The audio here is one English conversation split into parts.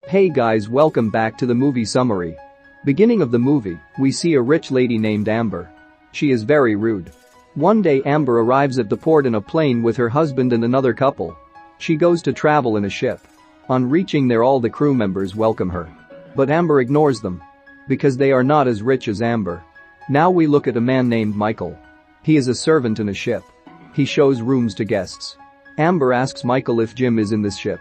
Hey guys, welcome back to the movie summary. Beginning of the movie, we see a rich lady named Amber. She is very rude. One day Amber arrives at the port in a plane with her husband and another couple. She goes to travel in a ship. On reaching there, all the crew members welcome her. But Amber ignores them. Because they are not as rich as Amber. Now we look at a man named Michael. He is a servant in a ship. He shows rooms to guests. Amber asks Michael if Jim is in this ship.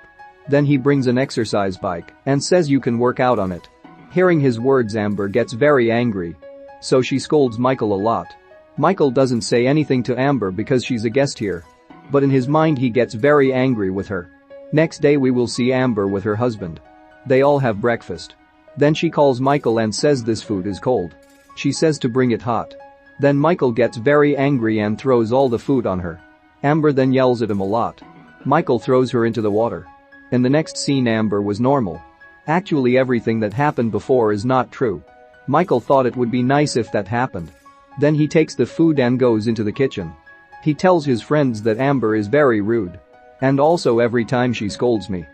Then he brings an exercise bike and says you can work out on it. Hearing his words, Amber gets very angry. So she scolds Michael a lot. Michael doesn't say anything to Amber because she's a guest here. But in his mind he gets very angry with her. Next day we will see Amber with her husband. They all have breakfast. Then she calls Michael and says this food is cold. She says to bring it hot. Then Michael gets very angry and throws all the food on her. Amber then yells at him a lot. Michael throws her into the water. In the next scene, Amber was normal. Actually, everything that happened before is not true. Michael thought it would be nice if that happened. Then he takes the food and goes into the kitchen. He tells his friends that Amber is very rude. And also every time she scolds me.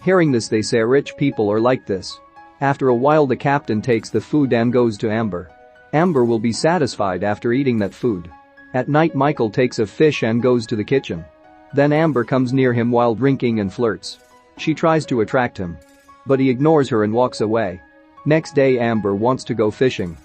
Hearing this, they say rich people are like this. After a while, the captain takes the food and goes to Amber. Amber will be satisfied after eating that food. At night, Michael takes a fish and goes to the kitchen. Then Amber comes near him while drinking and flirts. She tries to attract him. But he ignores her and walks away. Next day, Amber wants to go fishing.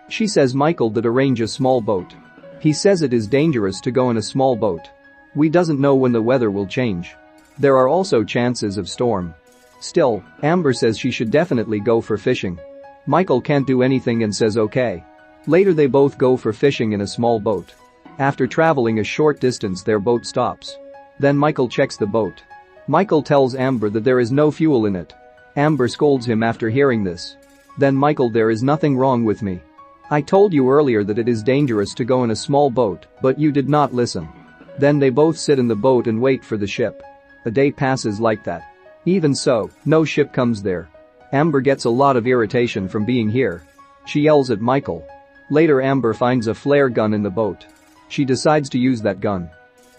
She says Michael did arrange a small boat. He says it is dangerous to go in a small boat. We doesn't know when the weather will change. There are also chances of storm. Still, Amber says she should definitely go for fishing. Michael can't do anything and says okay. Later they both go for fishing in a small boat. After traveling a short distance, their boat stops. Then Michael checks the boat. Michael tells Amber that there is no fuel in it. Amber scolds him after hearing this. Then Michael, there is nothing wrong with me. I told you earlier that it is dangerous to go in a small boat, but you did not listen. Then they both sit in the boat and wait for the ship. A day passes like that. Even so, no ship comes there. Amber gets a lot of irritation from being here. She yells at Michael. Later, Amber finds a flare gun in the boat. She decides to use that gun.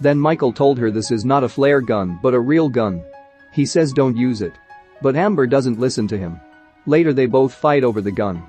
Then Michael told her this is not a flare gun but a real gun. He says don't use it. But Amber doesn't listen to him. Later they both fight over the gun.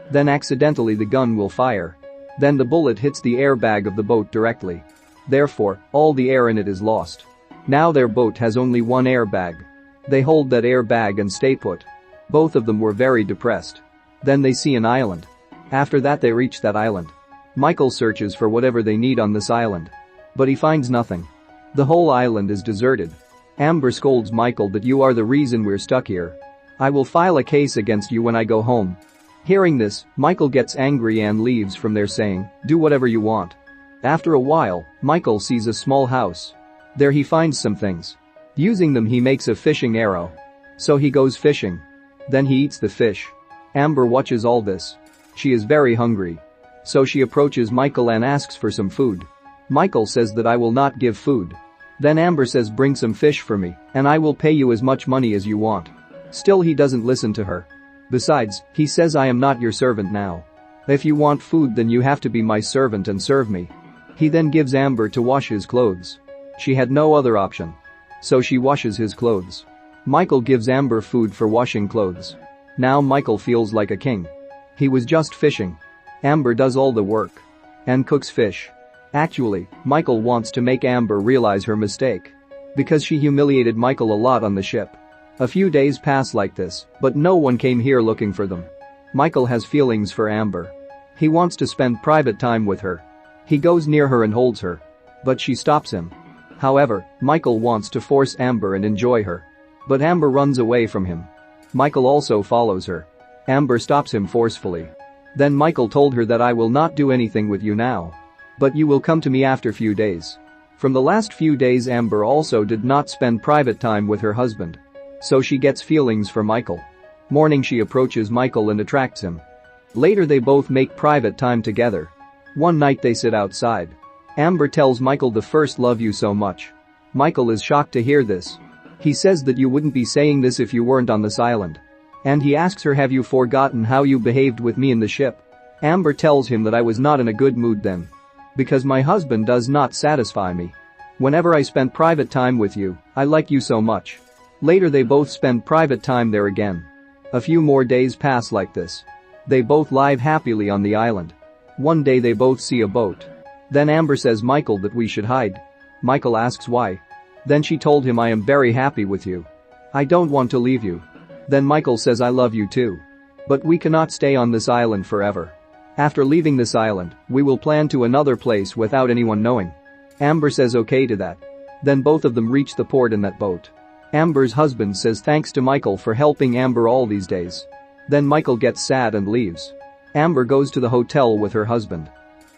Then accidentally the gun will fire. Then the bullet hits the airbag of the boat directly. Therefore, all the air in it is lost. Now their boat has only one airbag. They hold that airbag and stay put. Both of them were very depressed. Then they see an island. After that they reach that island. Michael searches for whatever they need on this island. But he finds nothing. The whole island is deserted. Amber scolds Michael that you are the reason we're stuck here. I will file a case against you when I go home. Hearing this, Michael gets angry and leaves from there saying, do whatever you want. After a while, Michael sees a small house. There he finds some things. Using them he makes a fishing arrow. So he goes fishing. Then he eats the fish. Amber watches all this. She is very hungry. So she approaches Michael and asks for some food. Michael says that I will not give food. Then Amber says bring some fish for me and I will pay you as much money as you want. Still he doesn't listen to her. Besides, he says I am not your servant now. If you want food then you have to be my servant and serve me. He then gives Amber to wash his clothes. She had no other option. So she washes his clothes. Michael gives Amber food for washing clothes. Now Michael feels like a king. He was just fishing. Amber does all the work. And cooks fish. Actually, Michael wants to make Amber realize her mistake. Because she humiliated Michael a lot on the ship. A few days pass like this, but no one came here looking for them. Michael has feelings for Amber. He wants to spend private time with her. He goes near her and holds her. But she stops him. However, Michael wants to force Amber and enjoy her. But Amber runs away from him. Michael also follows her. Amber stops him forcefully. Then Michael told her that I will not do anything with you now. But you will come to me after few days. From the last few days, Amber also did not spend private time with her husband. So she gets feelings for Michael. Morning she approaches Michael and attracts him. Later they both make private time together. One night they sit outside. Amber tells Michael the first love you so much. Michael is shocked to hear this. He says that you wouldn't be saying this if you weren't on this island. And he asks her, have you forgotten how you behaved with me in the ship? Amber tells him that I was not in a good mood then. Because my husband does not satisfy me. Whenever I spend private time with you, I like you so much. Later they both spend private time there again. A few more days pass like this. They both live happily on the island. One day they both see a boat. Then Amber says Michael that we should hide. Michael asks why. Then she told him I am very happy with you. I don't want to leave you. Then Michael says I love you too. But we cannot stay on this island forever. After leaving this island, we will plan to another place without anyone knowing. Amber says okay to that. Then both of them reach the port in that boat. Amber's husband says thanks to Michael for helping Amber all these days. Then Michael gets sad and leaves. Amber goes to the hotel with her husband.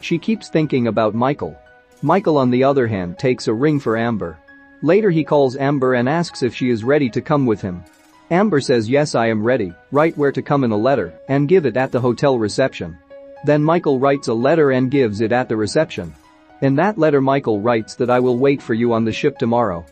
She keeps thinking about Michael. Michael on the other hand takes a ring for Amber. Later he calls Amber and asks if she is ready to come with him. Amber says yes I am ready, write where to come in a letter and give it at the hotel reception. Then Michael writes a letter and gives it at the reception. In that letter Michael writes that I will wait for you on the ship tomorrow.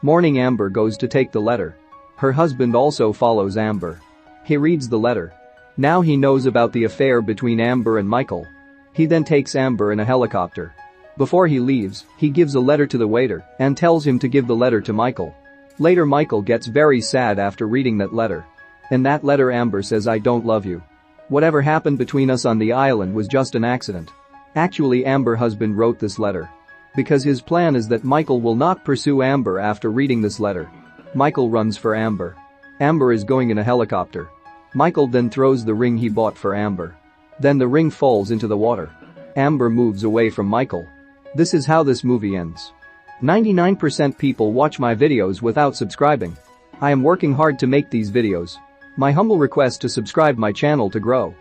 Morning Amber goes to take the letter. Her husband also follows Amber. He reads the letter. Now he knows about the affair between Amber and Michael. He then takes Amber in a helicopter. Before he leaves, he gives a letter to the waiter and tells him to give the letter to Michael. Later Michael gets very sad after reading that letter. In that letter Amber says I don't love you. Whatever happened between us on the island was just an accident. Actually Amber's husband wrote this letter. Because his plan is that Michael will not pursue Amber after reading this letter. Michael runs for Amber. Amber is going in a helicopter. Michael then throws the ring he bought for Amber. Then the ring falls into the water. Amber moves away from Michael. This is how this movie ends. 99% people watch my videos without subscribing. I am working hard to make these videos. My humble request to subscribe my channel to grow.